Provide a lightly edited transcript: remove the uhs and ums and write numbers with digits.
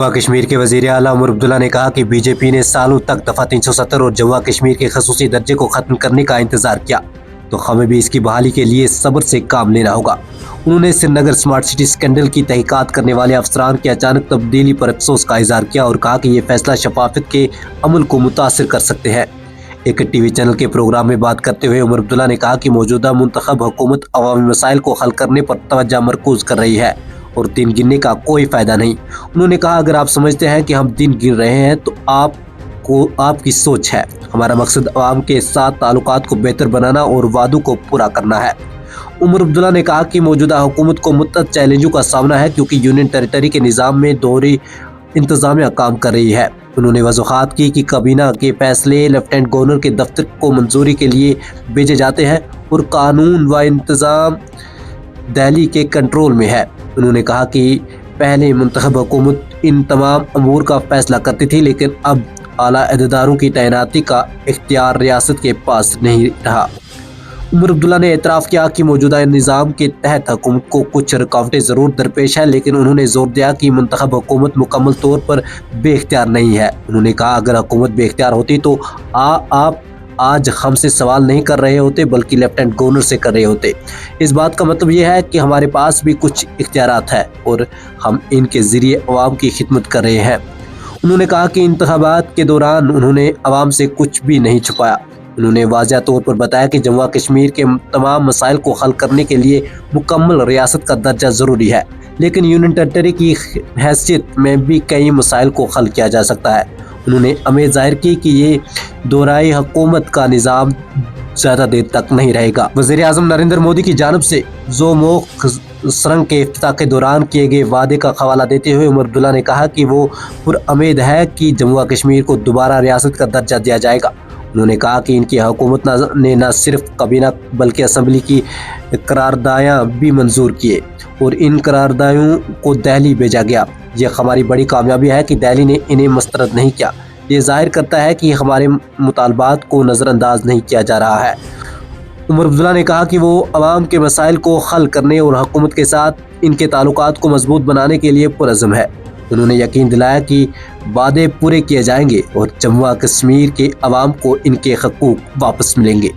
कश्मीर के वज़ीर आला उमर अब्दुल्ला ने कहा कि बीजेपी ने सालों तक दफ़ा 370 और जम्मू कश्मीर के खसूसी दर्जे को ख़त्म करने का इंतज़ार किया, तो हमें भी इसकी बहाली के लिए सब्र से काम लेना होगा। उन्होंने श्रीनगर स्मार्ट सिटी स्कैंडल की तहकीकात करने वाले अफसरान की अचानक तब्दीली पर अफसोस का इज़हार किया और कहा कि ये फैसला शफाफत के अमल को मुतासिर कर सकते हैं। एक टीवी चैनल के प्रोग्राम में बात करते हुए उमर अब्दुल्ला ने कहा कि मौजूदा मुंतखब हुकूमत अवामी मसाइल को हल करने पर तवज्जो मरकूज कर रही है और दिन गिनने का कोई फायदा नहीं। उन्होंने कहा, अगर आप समझते हैं कि हम दिन गिन रहे हैं तो आपकी सोच है। हमारा मकसद अवाम के साथ ताल्लुकात को बेहतर बनाना और वादों को पूरा करना है। उमर अब्दुल्ला ने कहा कि मौजूदा हुकूमत को मुतअद्दिद चैलेंजों का सामना है क्योंकि यूनियन टेरिटरी के निज़ाम में दोहरी इंतजामिया काम कर रही है। उन्होंने वज़ाहत की कि काबीना के फैसले लेफ्टिनेंट गवर्नर के दफ्तर को मंजूरी के लिए भेजे जाते हैं और कानून व इंतज़ाम दिल्ली के कंट्रोल में है। उन्होंने कहा कि पहले मुंतखब हुकूमत इन तमाम अमूर का फैसला करती थी, लेकिन अब आला अहदेदारों की तैनाती का इख्तियार रियासत के पास नहीं रहा। उमर अब्दुल्ला ने एतराफ़ किया कि मौजूदा निज़ाम के तहत हुकूमत को कुछ रुकावटें ज़रूर दरपेश है, लेकिन उन्होंने जोर दिया कि मुंतखब हुकूमत मुकम्मल तौर पर बेख्तियार नहीं है। उन्होंने कहा, अगर हुकूमत बेख्तियार होती तो आप आज हमसे सवाल नहीं कर रहे होते बल्कि लेफ्टिनेंट गवर्नर से कर रहे होते। इस बात का मतलब यह है कि हमारे पास भी कुछ इख्तियारात हैं और हम इनके ज़रिए अवाम की खिदमत कर रहे हैं। उन्होंने कहा कि इंतखाबात के दौरान उन्होंने अवाम से कुछ भी नहीं छुपाया। उन्होंने वाज़ह तौर पर बताया कि जम्मू कश्मीर के तमाम मसाइल को हल करने के लिए मुकम्मल रियासत का दर्जा ज़रूरी है, लेकिन यूनियन टेरिटरी की हैसियत में भी कई मसाइल को हल किया जा सकता है। उन्होंने उम्मीद जाहिर की कि ये दोहराई हुकूमत का निज़ाम ज़्यादा देर तक नहीं रहेगा। वज़ीर आज़म नरेंद्र मोदी की जानिब से ज़ोमोख सुरंग के इफ्तिताह के दौरान किए गए वादे का हवाला देते हुए उमर अब्दुल्ला ने कहा कि वो पुरउम्मीद है कि जम्मू कश्मीर को दोबारा रियासत का दर्जा दिया जाएगा। उन्होंने कहा कि इनकी हुकूमत ने न सिर्फ काबीना बल्कि असम्बली की करारदायाँ भी मंजूर किए और इन करारदायों को दिल्ली भेजा गया। यह हमारी बड़ी कामयाबी है कि दिल्ली ने इन्हें मुस्तरद नहीं किया। ये जाहिर करता है कि हमारे मुतालबात को नज़रअंदाज नहीं किया जा रहा है। उमर अब्दुल्ला ने कहा कि वो अवाम के मसाइल को हल करने और हुकूमत के साथ इनके ताल्लुकात को मजबूत बनाने के लिए पुरअज़्म है। उन्होंने यकीन दिलाया कि वादे पूरे किए जाएंगे और जम्मू कश्मीर के अवाम को इनके हकूक़ वापस मिलेंगे।